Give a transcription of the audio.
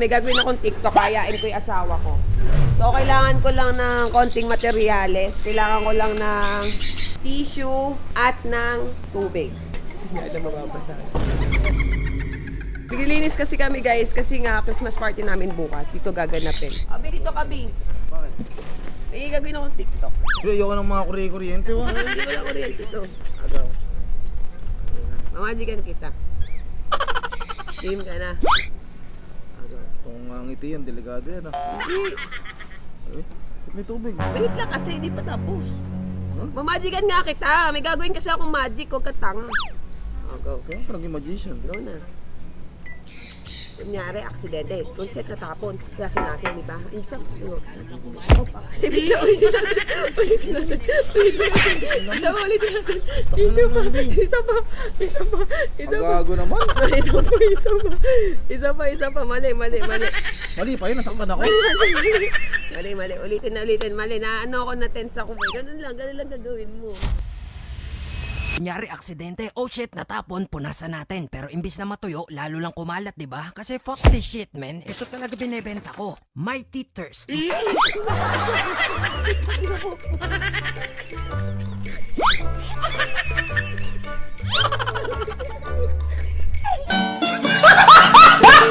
may gagawin akong TikTok, kayain ko yung asawa ko. So, kailangan ko lang ng konting materyales. Kailangan ko lang ng tissue at ng tubig. Hindi alam mababasa. Naglilinis kasi kami guys kasi nga Christmas party namin bukas. Dito gaganapin. Abi, dito kabi. Bakit? Eh, gagawin akong TikTok. Ayoko ng mga kuryente wa. Hindi wala kuryente ito. Agaw. Mamajikan kita. Team ka na. Agaw. Itong ngiti yan, delikado yan ah. Hindi. Eh, may tubig. Wait lang kasi hindi pa tapos. Mamajikan nga kita. May gagawin kasi akong magic. Huwag ka tanga. Agaw. Kaya parang yung magician. Go na. Kunyari, aksidente. Kung set natapon, gasin natin, di ba? Isa, ulitin natin. Isa pa. Ang gago naman. Isa pa. Mali. Mali pa yun, nasaktan ako. Mali. Ulitin. Mali. Na ano ako, na-tense ako. Ganun lang gagawin mo. Kunyari aksidente, oh shit, natapon, punasan natin. Pero imbis na matuyo, lalo lang kumalat, di ba? Kasi fuck this shit, man. Ito talaga binebenta ko. Mighty Thirsty.